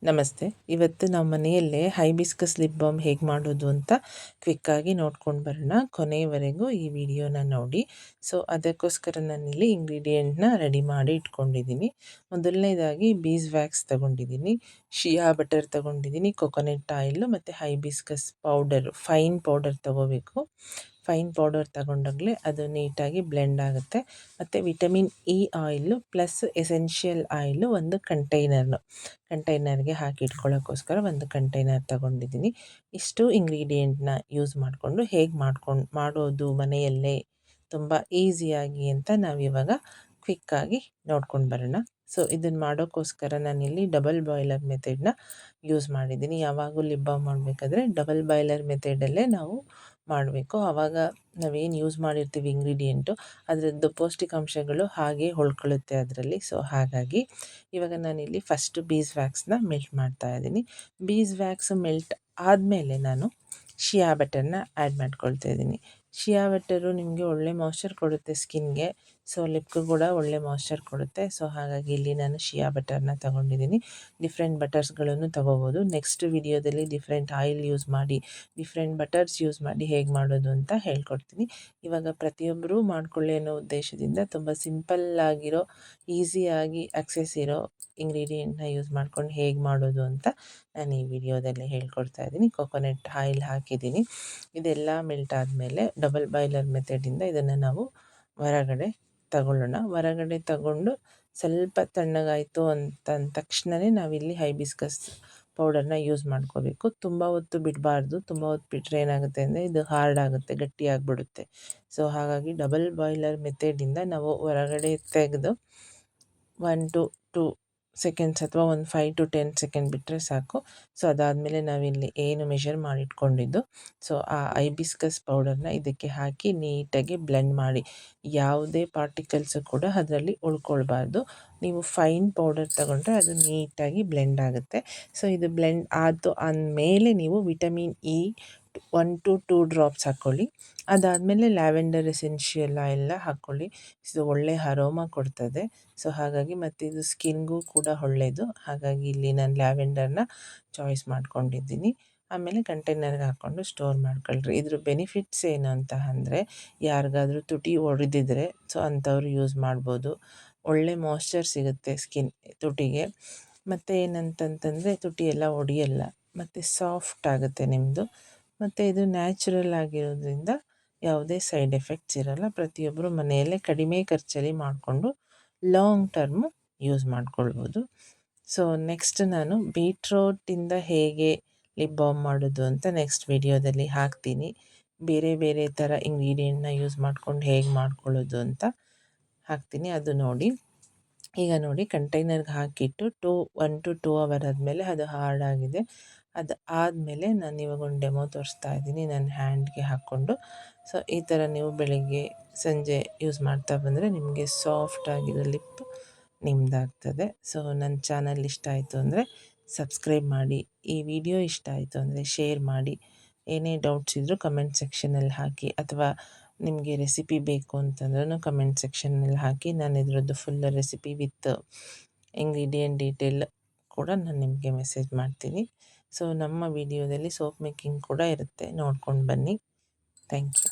ನಮಸ್ತೆ. ಇವತ್ತು ನಾವು ಮನೆಯಲ್ಲೇ ಹೈಬಿಸ್ಕಸ್ ಲಿಪ್ ಬಾಮ್ ಹೇಗೆ ಮಾಡೋದು ಅಂತ ಕ್ವಿಕ್ಕಾಗಿ ನೋಡ್ಕೊಂಡು ಬರೋಣ. ಕೊನೆಯವರೆಗೂ ಈ ವಿಡಿಯೋನ ನೋಡಿ. ಸೊ ಅದಕ್ಕೋಸ್ಕರ ನಾನಿಲ್ಲಿ ಇಂಗ್ರೀಡಿಯೆಂಟ್ನ ರೆಡಿ ಮಾಡಿ ಇಟ್ಕೊಂಡಿದ್ದೀನಿ. ಮೊದಲನೇದಾಗಿ ಬೀಸ್ ವ್ಯಾಕ್ಸ್ ತಗೊಂಡಿದ್ದೀನಿ, ಶಿಯಾ ಬಟರ್ ತಗೊಂಡಿದ್ದೀನಿ, ಕೊಕೊನೆಟ್ ಆಯಿಲು ಮತ್ತು ಹೈಬಿಸ್ಕಸ್ ಪೌಡರ್, ಫೈನ್ ಪೌಡರ್ ತಗೋಬೇಕು. ಫೈನ್ ಪೌಡರ್ ತಗೊಂಡಾಗಲೇ ಅದು ನೀಟಾಗಿ ಬ್ಲೆಂಡ್ ಆಗುತ್ತೆ. ಮತ್ತು vitamin E oil plus essential oil ಒಂದು ಕಂಟೈನರ್ಗೆ ಹಾಕಿ ಇಟ್ಕೊಳ್ಳೋಕ್ಕೋಸ್ಕರ ಒಂದು ಕಂಟೈನರ್ ತಗೊಂಡಿದ್ದೀನಿ. ಇಷ್ಟು ಇಂಗ್ರೀಡಿಯೆಂಟ್ನ ಯೂಸ್ ಮಾಡಿಕೊಂಡು ಹೇಗೆ ಮಾಡೋದು ಮನೆಯಲ್ಲೇ ತುಂಬ ಈಸಿಯಾಗಿ ಅಂತ ನಾವಿವಾಗ ಕ್ವಿಕ್ಕಾಗಿ ನೋಡ್ಕೊಂಡು ಬರೋಣ. ಸೊ ಇದನ್ನು ಮಾಡೋಕ್ಕೋಸ್ಕರ ನಾನಿಲ್ಲಿ ಡಬಲ್ ಬಾಯ್ಲರ್ ಮೆಥಡ್ನ ಯೂಸ್ ಮಾಡಿದ್ದೀನಿ. ಯಾವಾಗೂ ಲಿಪ್ ಬಾಮ್ ಮಾಡಬೇಕಾದ್ರೆ ಡಬಲ್ ಬಾಯ್ಲರ್ ಮೆಥಡಲ್ಲೇ ನಾವು ಮಾಡಬೇಕು. ಆವಾಗ ನಾವೇನು ಯೂಸ್ ಮಾಡಿರ್ತೀವಿ ಇಂಗ್ರೀಡಿಯೆಂಟು ಅದರದ್ದು ಪೌಷ್ಟಿಕಾಂಶಗಳು ಹಾಗೆ ಉಳ್ಕೊಳ್ಳುತ್ತೆ ಅದರಲ್ಲಿ. ಸೊ ಹಾಗಾಗಿ ಇವಾಗ ನಾನಿಲ್ಲಿ ಫಸ್ಟ್ ಬೀಸ್ ವ್ಯಾಕ್ಸ್ನ ಮೆಲ್ಟ್ ಮಾಡ್ತಾ ಇದ್ದೀನಿ. ಬೀಸ್ ವ್ಯಾಕ್ಸ್ ಮೆಲ್ಟ್ ಆದಮೇಲೆ ನಾನು ಶಿಯಾ ಬಟರ್ನ ಆ್ಯಡ್ ಮಾಡ್ಕೊಳ್ತಾ ಇದ್ದೀನಿ. ಶಿಯಾ ಬಟರು ನಿಮಗೆ ಒಳ್ಳೆ ಮಾಯ್ಶ್ಚರ್ ಕೊಡುತ್ತೆ ಸ್ಕಿನ್ಗೆ. ಸೊ ಲಿಪ್ಗೂ ಕೂಡ ಒಳ್ಳೆ ಮಾಯ್ಶ್ಚರ್ ಕೊಡುತ್ತೆ. ಸೊ ಹಾಗಾಗಿ ಇಲ್ಲಿ ನಾನು ಶಿಯಾ ಬಟರ್ನ ತಗೊಂಡಿದ್ದೀನಿ. ಡಿಫ್ರೆಂಟ್ ಬಟರ್ಸ್ಗಳನ್ನು ತಗೋಬೋದು. ನೆಕ್ಸ್ಟ್ ವಿಡಿಯೋದಲ್ಲಿ ಡಿಫ್ರೆಂಟ್ ಆಯಿಲ್ ಯೂಸ್ ಮಾಡಿ, ಡಿಫ್ರೆಂಟ್ ಬಟರ್ಸ್ ಯೂಸ್ ಮಾಡಿ ಹೇಗೆ ಮಾಡೋದು ಅಂತ ಹೇಳ್ಕೊಡ್ತೀನಿ. ಇವಾಗ ಪ್ರತಿಯೊಬ್ಬರೂ ಮಾಡ್ಕೊಳ್ಳಿ ಅನ್ನೋ ಉದ್ದೇಶದಿಂದ ತುಂಬ ಸಿಂಪಲ್ಲಾಗಿರೋ, ಈಸಿಯಾಗಿ ಆಕ್ಸೆಸ್ ಇರೋ ಇಂಗ್ರೀಡಿಯೆಂಟ್ನ ಯೂಸ್ ಮಾಡ್ಕೊಂಡು ಹೇಗೆ ಮಾಡೋದು ಅಂತ ನಾನು ಈ ವಿಡಿಯೋದಲ್ಲಿ ಹೇಳ್ಕೊಡ್ತಾ ಇದ್ದೀನಿ. ಕೊಕೊನೆಟ್ ಆಯಿಲ್ ಹಾಕಿದ್ದೀನಿ. ಇದೆಲ್ಲ ಮೆಲ್ಟ್ ಆದಮೇಲೆ ಡಬಲ್ ಬಾಯ್ಲರ್ ಮೆಥಡಿಂದ ಇದನ್ನು ನಾವು ಹೊರಗಡೆ ತಗೊಳ್ಳೋಣ. ಹೊರಗಡೆ ತಗೊಂಡು ಸ್ವಲ್ಪ ತಣ್ಣಗಾಯಿತು ಅಂದ ತಕ್ಷಣವೇ ನಾವಿಲ್ಲಿ ಹೈಬಿಸ್ಕಸ್ ಪೌಡರ್ನ ಯೂಸ್ ಮಾಡ್ಕೋಬೇಕು. ತುಂಬ ಹೊತ್ತು ಬಿಡಬಾರ್ದು. ತುಂಬ ಹೊತ್ತು ಬಿಟ್ಟರೆ ಏನಾಗುತ್ತೆ ಅಂದರೆ ಇದು ಹಾರ್ಡ್ ಆಗುತ್ತೆ, ಗಟ್ಟಿಯಾಗಿಬಿಡುತ್ತೆ. ಸೊ ಹಾಗಾಗಿ ಡಬಲ್ ಬಾಯ್ಲರ್ ಮೆಥಡಿಂದ ನಾವು ಹೊರಗಡೆ ತೆಗೆದು 1 to 2 ಸೆಕೆಂಡ್ಸ್ ಅಥವಾ ಒಂದು 5 to 10 ಸೆಕೆಂಡ್ ಬಿಟ್ಟರೆ ಸಾಕು. ಸೊ ಅದಾದಮೇಲೆ ನಾವಿಲ್ಲಿ ಏನು ಮೆಷರ್ ಮಾಡಿಟ್ಕೊಂಡಿದ್ದು, ಸೊ ಆ ಹೈಬಿಸ್ಕಸ್ ಪೌಡರ್ನ ಇದಕ್ಕೆ ಹಾಕಿ ನೀಟಾಗಿ ಬ್ಲೆಂಡ್ ಮಾಡಿ. ಯಾವುದೇ ಪಾರ್ಟಿಕಲ್ಸು ಕೂಡ ಅದರಲ್ಲಿ ಉಳ್ಕೊಳ್ಬಾರ್ದು. ನೀವು ಫೈನ್ ಪೌಡರ್ ತಗೊಂಡ್ರೆ ಅದು ನೀಟಾಗಿ ಬ್ಲೆಂಡ್ ಆಗುತ್ತೆ. ಸೊ ಇದು ಬ್ಲೆಂಡ್ ಆದಮೇಲೆ ನೀವು ವಿಟಮಿನ್ ಇ 1 to 2 ಡ್ರಾಪ್ಸ್ ಹಾಕ್ಕೊಳ್ಳಿ. ಅದಾದಮೇಲೆ ಲ್ಯಾವೆಂಡರ್ ಎಸೆನ್ಷಿಯಲ್ ಆಯಿಲ್ನ ಹಾಕ್ಕೊಳ್ಳಿ. ಇದು ಒಳ್ಳೆ ಅರೋಮಾ ಕೊಡ್ತದೆ. ಸೊ ಹಾಗಾಗಿ ಮತ್ತು ಇದು ಸ್ಕಿನ್ಗೂ ಕೂಡ ಒಳ್ಳೆಯದು. ಹಾಗಾಗಿ ಇಲ್ಲಿ ನಾನು ಲ್ಯಾವೆಂಡರ್ನ ಚಾಯ್ಸ್ ಮಾಡ್ಕೊಂಡಿದ್ದೀನಿ. ಆಮೇಲೆ ಕಂಟೈನರ್ಗೆ ಹಾಕ್ಕೊಂಡು ಸ್ಟೋರ್ ಮಾಡ್ಕೊಳ್ರಿ. ಇದ್ರ ಬೆನಿಫಿಟ್ಸ್ ಏನು ಅಂತ ಅಂದರೆ, ಯಾರಿಗಾದ್ರೂ ತುಟಿ ಒಡೆದಿದ್ರೆ ಸೊ ಅಂಥವ್ರು ಯೂಸ್ ಮಾಡ್ಬೋದು. ಒಳ್ಳೆ ಮಾಯ್ಶ್ಚರ್ ಸಿಗುತ್ತೆ ತುಟಿಗೆ. ಮತ್ತು ಏನಂತಂತಂದರೆ ತುಟಿ ಎಲ್ಲ ಒಡೆಯಲ್ಲ ಮತ್ತು ಸಾಫ್ಟ್ ಆಗುತ್ತೆ ನಿಮ್ಮದು. ಮತ್ತು ಇದು ನ್ಯಾಚುರಲ್ ಆಗಿರೋದ್ರಿಂದ ಯಾವುದೇ ಸೈಡ್ ಎಫೆಕ್ಟ್ಸ್ ಇರೋಲ್ಲ. ಪ್ರತಿಯೊಬ್ಬರು ಮನೆಯಲ್ಲೇ ಕಡಿಮೆ ಖರ್ಚಲ್ಲಿ ಮಾಡಿಕೊಂಡು ಲಾಂಗ್ ಟರ್ಮು ಯೂಸ್ ಮಾಡ್ಕೊಳ್ಬೋದು. ಸೊ ನೆಕ್ಸ್ಟ್ ನಾನು ಬೀಟ್ರೋಟಿಂದ ಹೇಗೆ ಲಿಪ್ ಬಾಮ್ ಮಾಡೋದು ಅಂತ ನೆಕ್ಸ್ಟ್ ವಿಡಿಯೋದಲ್ಲಿ ಹಾಕ್ತೀನಿ. ಬೇರೆ ಬೇರೆ ಥರ ಇಂಗ್ರೀಡಿಯೆಂಟ್ನ ಯೂಸ್ ಮಾಡ್ಕೊಂಡು ಹೇಗೆ ಮಾಡ್ಕೊಳ್ಳೋದು ಅಂತ ಹಾಕ್ತೀನಿ, ಅದು ನೋಡಿ. ಈಗ ನೋಡಿ ಕಂಟೈನರ್ಗೆ ಹಾಕಿಟ್ಟು 1 to 2 ಅವರ್ ಆದಮೇಲೆ ಅದು ಹಾರ್ಡ್ ಆಗಿದೆ. ಅದು ಆದಮೇಲೆ ನಾನು ಇವಾಗ ಒಂದು ಡೆಮೋ ತೋರಿಸ್ತಾ ಇದ್ದೀನಿ ನನ್ನ ಹ್ಯಾಂಡ್ಗೆ ಹಾಕ್ಕೊಂಡು. ಸೊ ಈ ಥರ ನೀವು ಬೆಳಿಗ್ಗೆ ಸಂಜೆ ಯೂಸ್ ಮಾಡ್ತಾ ಬಂದರೆ ನಿಮಗೆ ಸಾಫ್ಟ್ ಆಗಿರೋ ಲಿಪ್ ನಿಮ್ಮದಾಗ್ತದೆ. ಸೊ ನನ್ನ ಚಾನಲ್ ಇಷ್ಟ ಆಯಿತು ಅಂದರೆ ಸಬ್ಸ್ಕ್ರೈಬ್ ಮಾಡಿ. ಈ ವಿಡಿಯೋ ಇಷ್ಟ ಆಯಿತು ಅಂದರೆ ಶೇರ್ ಮಾಡಿ. ಏನೇ ಡೌಟ್ಸ್ ಇದ್ದರೂ ಕಮೆಂಟ್ ಸೆಕ್ಷನಲ್ಲಿ ಹಾಕಿ, ಅಥವಾ ನಿಮಗೆ ರೆಸಿಪಿ ಬೇಕು ಅಂತಂದ್ರೂ ಕಮೆಂಟ್ ಸೆಕ್ಷನ್ನಲ್ಲಿ ಹಾಕಿ. ನಾನು ಇದರದ್ದು full recipe with ingredient detail ಕೂಡ ನಾನು ನಿಮಗೆ ಮೆಸೇಜ್ ಮಾಡ್ತೀನಿ. ಸೊ ನಮ್ಮ ವಿಡಿಯೋದಲ್ಲಿ ಸೋಪ್ ಮೇಕಿಂಗ್ ಕೂಡ ಇರುತ್ತೆ, ನೋಡ್ಕೊಂಡು ಬನ್ನಿ. Thank you.